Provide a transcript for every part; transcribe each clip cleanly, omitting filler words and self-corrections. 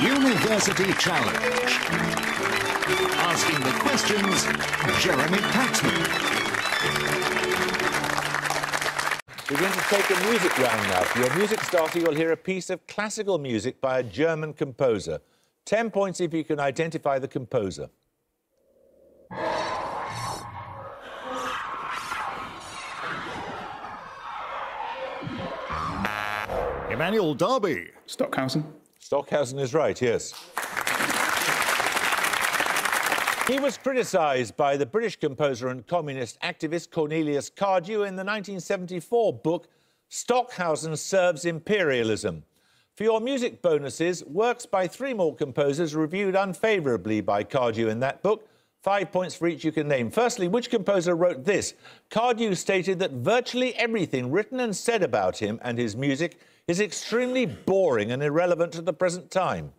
University Challenge. Asking the questions, Jeremy Paxman. We're going to take a music round now. For your music starter, you'll hear a piece of classical music by a German composer. 10 points if you can identify the composer. Emmanuel Darby. Stockhausen. Stockhausen is right, yes. He was criticised by the British composer and communist activist Cornelius Cardew in the 1974 book Stockhausen Serves Imperialism. For your music bonuses, works by 3 more composers reviewed unfavourably by Cardew in that book. 5 points for each you can name. Firstly, which composer wrote this? Cardew stated that virtually everything written and said about him and his music is extremely boring and irrelevant to the present time.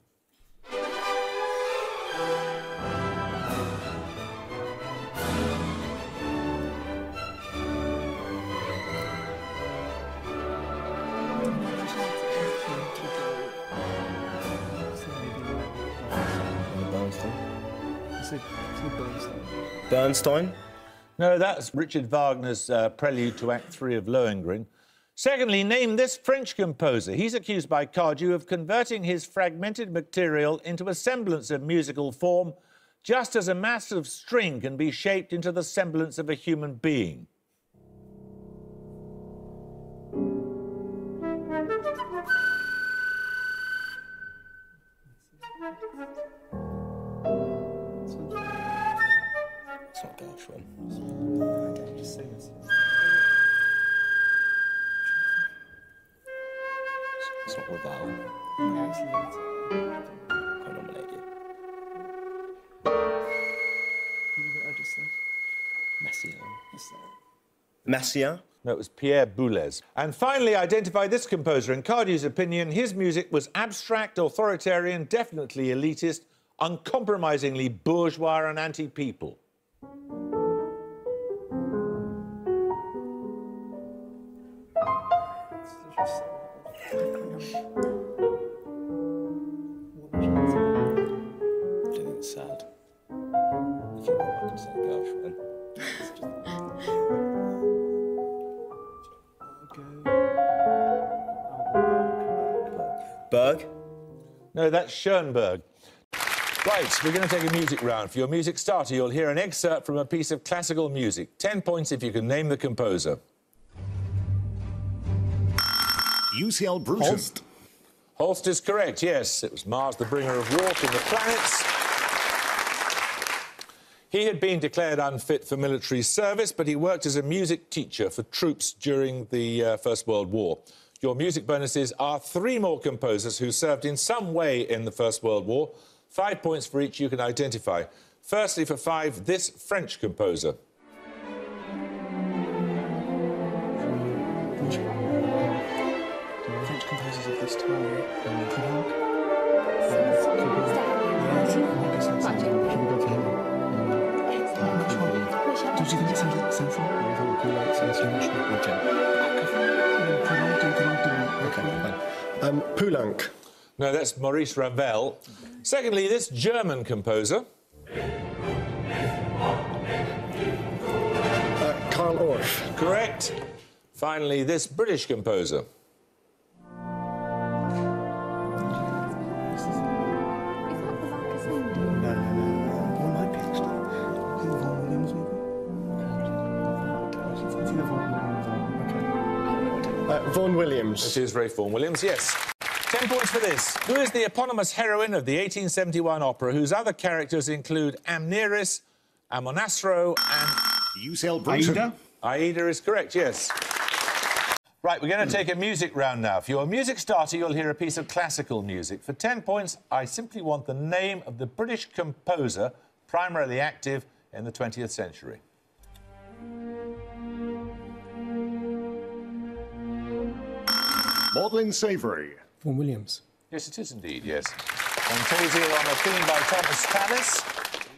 Bernstein? No, that's Richard Wagner's prelude to Act 3 of Lohengrin. Secondly, name this French composer. He's accused by Cardew of converting his fragmented material into a semblance of musical form, just as a mass of string can be shaped into the semblance of a human being. It's not Gershwin. It's not Ravel. I'll nominate you. Messiaen. No, it was Pierre Boulez. And finally, identify this composer. In Cardew's opinion, his music was abstract, authoritarian, definitely elitist, uncompromisingly bourgeois and anti-people. I think it's sad. If you want, I can say Gershwin. Berg? No, that's Schoenberg. Right, we're going to take a music round. For your music starter, you'll hear an excerpt from a piece of classical music. 10 points if you can name the composer. UCL Bruton. Holst. Holst is correct, yes. It was Mars, the bringer of warp in the planets. He had been declared unfit for military service, but he worked as a music teacher for troops during the First World War. Your music bonuses are 3 more composers who served in some way in the First World War. 5 points for each you can identify. Firstly, for 5, this French composer. French composers of this time. Did you think it sounded like Central? Poulenc. No, that's Maurice Ravel. Secondly, this German composer. Karl Orff. Correct. Finally, this British composer. Vaughan Williams. This is Ralph Vaughan Williams, yes. 10 points for this. Who is the eponymous heroine of the 1871 opera, whose other characters include Amneris, Amonasro and... UCL Bruton. Aida? Aida is correct, yes. Right, we're going to take a music round now. For your music starter, you'll hear a piece of classical music. For 10 points, I simply want the name of the British composer primarily active in the 20th century. Maudlin Savory. Vaughan Williams. Yes, it is indeed, yes. Fantasia on a theme by Thomas Tallis.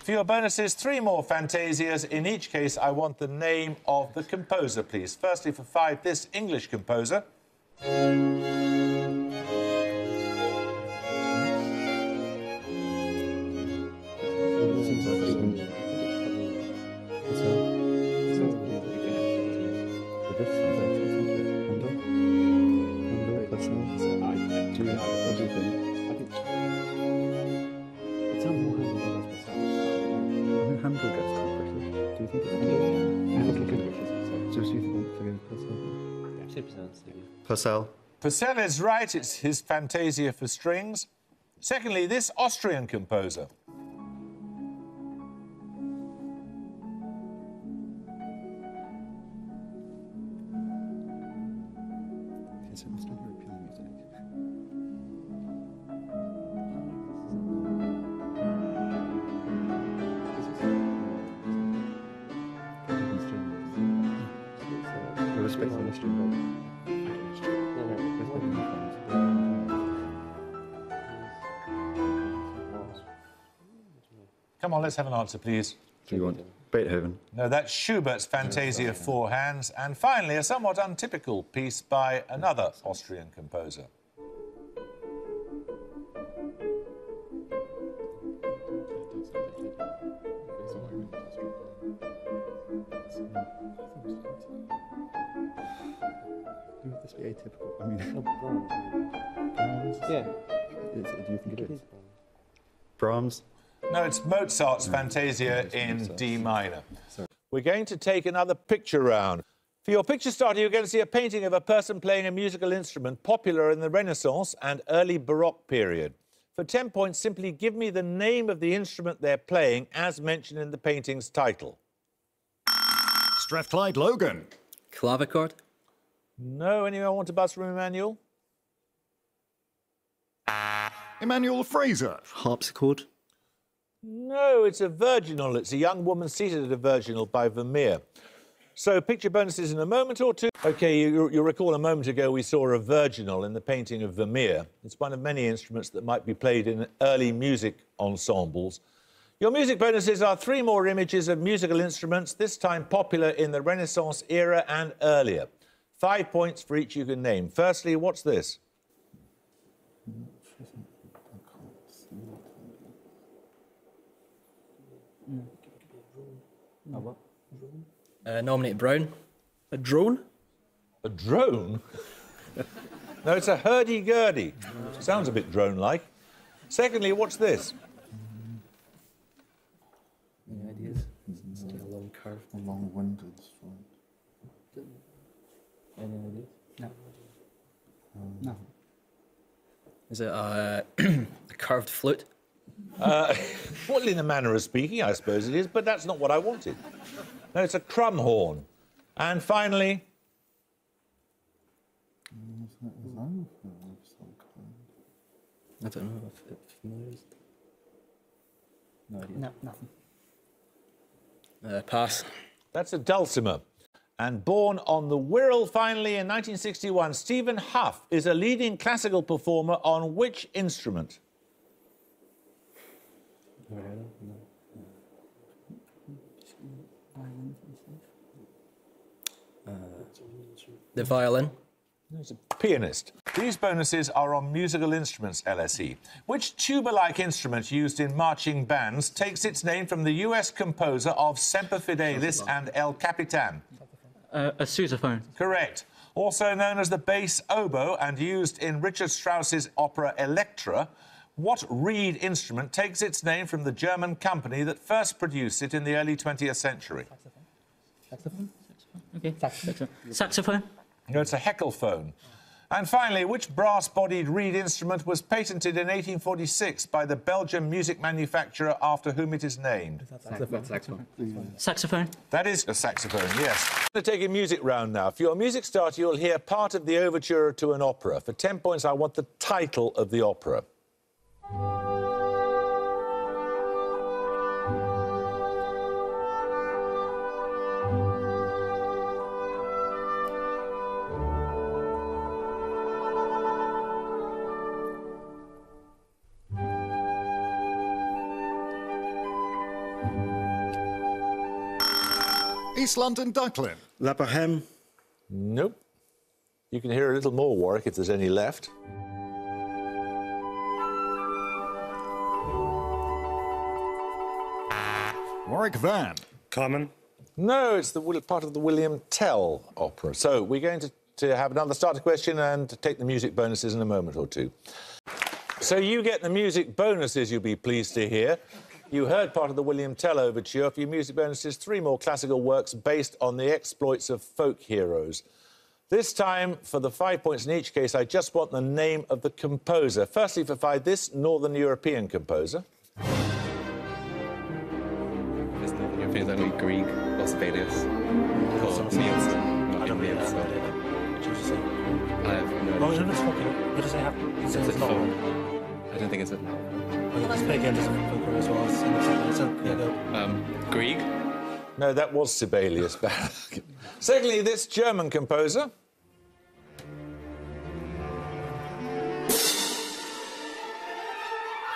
For your bonuses, 3 more Fantasias. In each case, I want the name of the composer, please. Firstly, for 5, this English composer. do you think? I think it sounds more Handel than does Purcell. I think Handel gets quite British. Do you think it's Handel? I think it could be. So do you think for Purcell? Purcell. Purcell is right. It's his Fantasia for strings. Secondly, this Austrian composer. It's Eastern European music. Come on, let's have an answer, please. Do you want Beethoven? No, that's Schubert's Fantasia for Hands. And finally, a somewhat untypical piece by another Austrian composer. Would this be atypical? I mean, Brahms? Yeah. Do you think it is? Brahms? No, it's Mozart's Fantasia in D minor. We're going to take another picture round. For your picture starter, you're going to see a painting of a person playing a musical instrument popular in the Renaissance and early Baroque period. For 10 points, simply give me the name of the instrument they're playing as mentioned in the painting's title. Strathclyde Logan. Clavichord? No, anyone want to buzz from Emmanuel? Emmanuel Fraser. Harpsichord? No, it's a virginal. It's a young woman seated at a virginal by Vermeer. So, picture bonuses in a moment or two. OK, you'll recall a moment ago we saw a virginal in the painting of Vermeer. It's one of many instruments that might be played in early music ensembles. Your music bonuses are 3 more images of musical instruments, this time popular in the Renaissance era and earlier. 5 points for each you can name. Firstly, what's this? Nominate Brown. A drone? A drone? No, it's a hurdy-gurdy. Sounds a bit drone-like. Secondly, what's this? Any ideas? It's a long curve. A long-winded stroke. Any ideas? No. No. Is it a curved flute? Well, in the manner of speaking, I suppose it is, but that's not what I wanted. No, it's a crumb horn. And finally... I don't know if it's familiar. No idea. No, nothing. Pass. That's a dulcimer. And born on the Wirral, finally, in 1961, Stephen Hough is a leading classical performer on which instrument? The violin. He's a pianist. These bonuses are on musical instruments, LSE. Which tuba-like instrument used in marching bands takes its name from the US composer of Semper Fidelis and El Capitan? A sousaphone. Correct. Also known as the bass oboe and used in Richard Strauss's opera Elektra, what reed instrument takes its name from the German company that first produced it in the early 20th century? Saxophone? Okay, saxophone. Saxophone? No, it's a heckelphone. And finally, which brass-bodied reed instrument was patented in 1846 by the Belgian music manufacturer after whom it is named? Saxophone. Saxophone. That is a saxophone, yes. I'm going to take a music round now. For your music starter, you'll hear part of the overture to an opera. For 10 points, I want the title of the opera. East London Ducklin. La Bohème. Nope. You can hear a little more, Warwick, if there's any left. Warwick Van. Carmen. No, it's the part of the William Tell opera. So we're going to to have another starter question and take the music bonuses in a moment or two. So you get the music bonuses, you'll be pleased to hear. You heard part of the William Tell overture. For your music bonuses, 3 more classical works based on the exploits of folk heroes. This time, for the 5 points in each case, I just want the name of the composer. Firstly, for 5, this Northern European composer. This Northern Europeans only Grieg or Sibelius. Or Nielsen. I don't really Nielsen. know. What did you say? I have no Oh, idea. no, it's fucking. What does it have? It's a film. I don't think it's a... Oh, let's play again just for as well. Yeah, go. Grieg? No, that was Sibelius. Secondly, this German composer.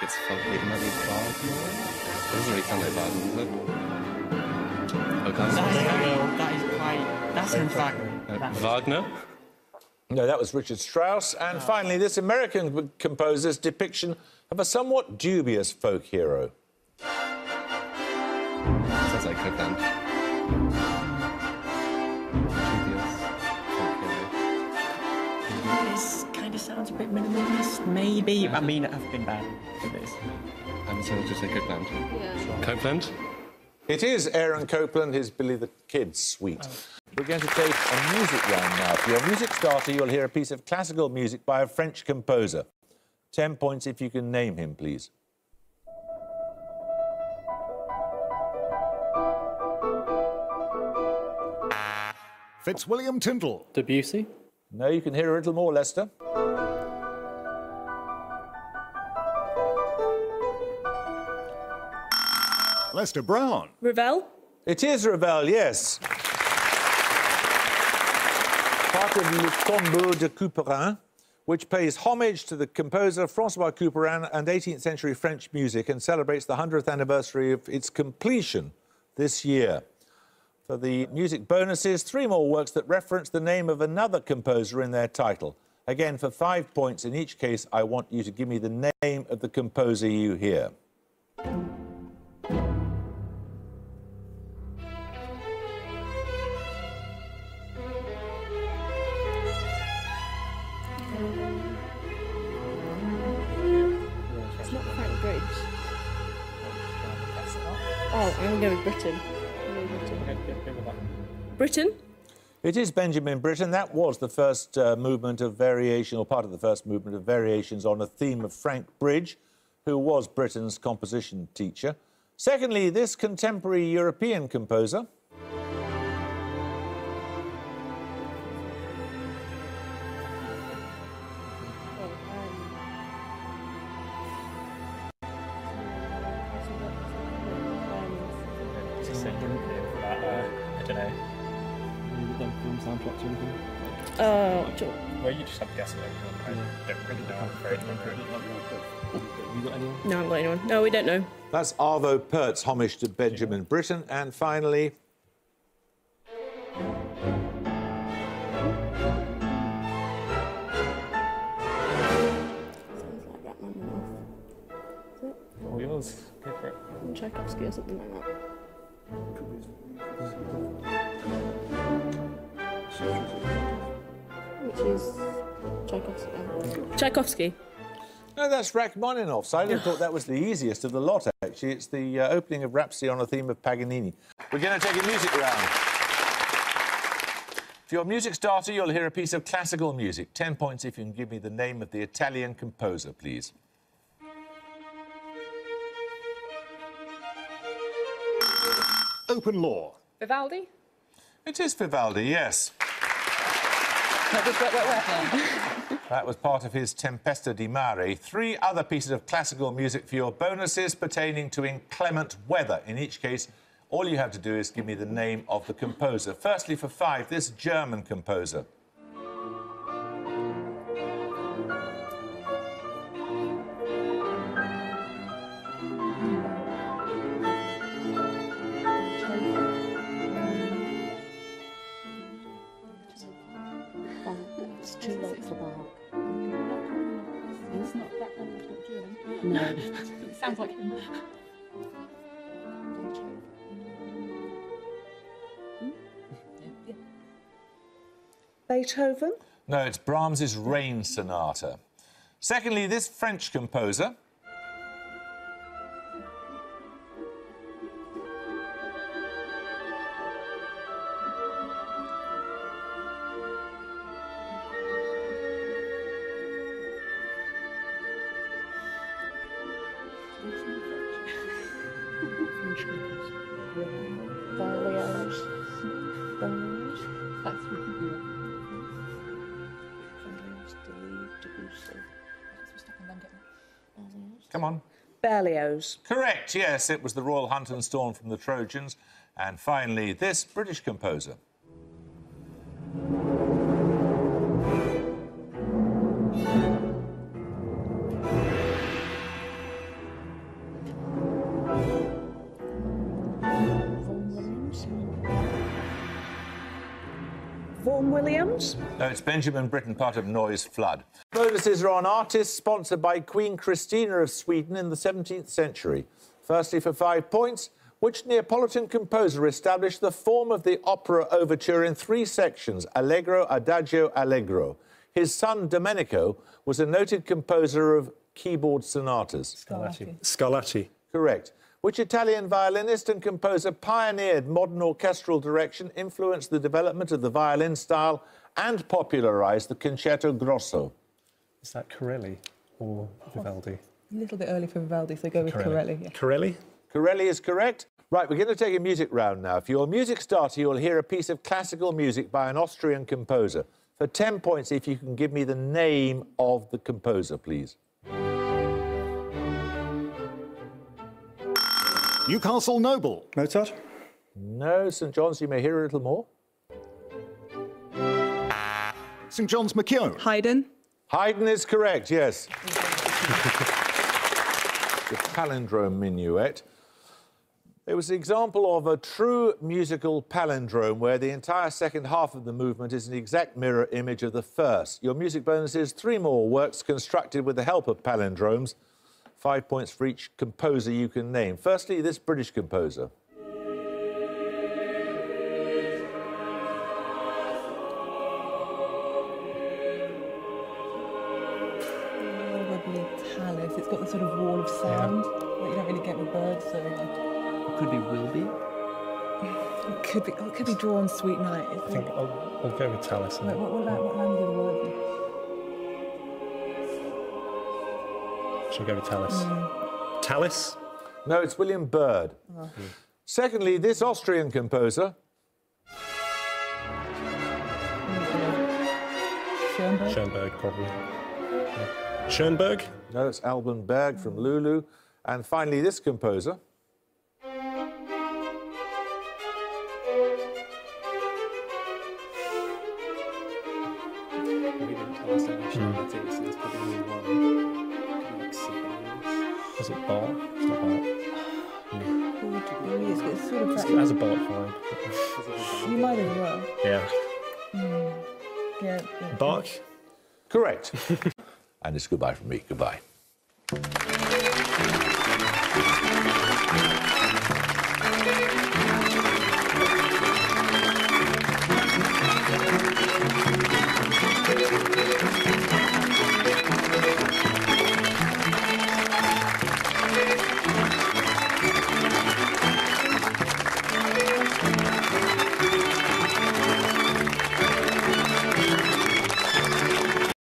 It's fun. It might be Wagner. It doesn't really sound like Wagner, does it? Okay. That is quite... That's in fact... Wagner? No, that was Richard Strauss. And finally, this American composer's depiction of a somewhat dubious folk hero. Sounds like Copland. This kind of sounds a bit minimalist, maybe. I mean, I've been bad for this. I'm so just say Copland. Yeah. Copland? It is Aaron Copland, his Billy the Kid suite. We're going to take a music round now. For your music starter, you'll hear a piece of classical music by a French composer. 10 points if you can name him, please. Fitzwilliam Tyndall. Debussy. No, you can hear a little more, Lester. Lester Brown. Ravel? It is Ravel, yes. Part of Le Tombeau de Couperin, which pays homage to the composer François Couperin and 18th century French music and celebrates the 100th anniversary of its completion this year. For the music bonuses, 3 more works that reference the name of another composer in their title. Again, for 5 points in each case, I want you to give me the name of the composer you hear. It's not Frank Bridge. Oh, I'm going to go with Britain. Britain? It is Benjamin Britten. That was the first movement of variation, or part of the first movement of variations on a theme of Frank Bridge, who was Britten's composition teacher. Secondly, this contemporary European composer. I don't know. Done film soundtracks or anything? Well, you just have to guess it. I don't really know. I'm afraid. Have you got anyone? No, I haven't got anyone. No, we don't know. That's Arvo Pärt's homage to Benjamin Britten. And finally... Sounds like Rachmaninoff. Is it? All yours. Go for it. Tchaikovsky or something like that. Which is Tchaikovsky. Tchaikovsky. No, that's Rachmaninoff's. I thought that was the easiest of the lot, actually. It's the opening of Rhapsody on a theme of Paganini. We're going to take a music round. For your music starter, you'll hear a piece of classical music. 10 points if you can give me the name of the Italian composer, please. Open law. Vivaldi? It is Vivaldi, yes. That was part of his Tempesta di Mare. 3 other pieces of classical music for your bonuses pertaining to inclement weather. In each case, all you have to do is give me the name of the composer. Firstly, for 5, this German composer. It's too late for Bach. It's not that German. No. It sounds like him. Beethoven? No, it's Brahms's Rain Sonata. Secondly, this French composer. Berlioz. Berlioz. That's really good. Berlioz, Debussy. We're stuck on them getting it. Come on. Berlioz. Correct, yes, it was the Royal Hunt and Storm from the Trojans. And finally, this British composer. Vaughan Williams? No, it's Benjamin Britten, part of Noise Flood. Bonuses are on artists sponsored by Queen Christina of Sweden in the 17th century. Firstly, for 5 points, which Neapolitan composer established the form of the opera overture in 3 sections, Allegro, Adagio, Allegro? His son, Domenico, was a noted composer of keyboard sonatas. Scarlatti. Correct. Which Italian violinist and composer pioneered modern orchestral direction, influenced the development of the violin style and popularised the concerto grosso? Is that Corelli or Vivaldi? A little bit early for Vivaldi, so go with Corelli. Yeah. Corelli? Corelli is correct. Right, we're going to take a music round now. For your music starter, you'll hear a piece of classical music by an Austrian composer. For 10 points, if you can give me the name of the composer, please. Newcastle Noble. Mozart? No, St John's, you may hear a little more. St John's McKeown. Haydn. Haydn is correct, yes. The palindrome minuet. It was an example of a true musical palindrome where the entire second half of the movement is an exact mirror image of the first. Your music bonus is 3 more works constructed with the help of palindromes. 5 points for each composer you can name. Firstly, this British composer. Probably Tallis. It's got the sort of wall of sound that you don't really get with birds, so... It could be Wilby. It could be Drawn Sweet Night. I think I'll go with Tallis. Wait, what language of the word? Shall we go with Tallis? Tallis? No, it's William Byrd. Oh. Secondly, this Austrian composer. Schoenberg? Schoenberg, probably. Yeah. Schoenberg? No, it's Alban Berg from Lulu. And finally, this composer. Is it Bart? It's not Bart. It's sort of It has a Bart vibe. You might as well. Yeah. Yeah. Bach? Correct. And it's goodbye from me. Goodbye.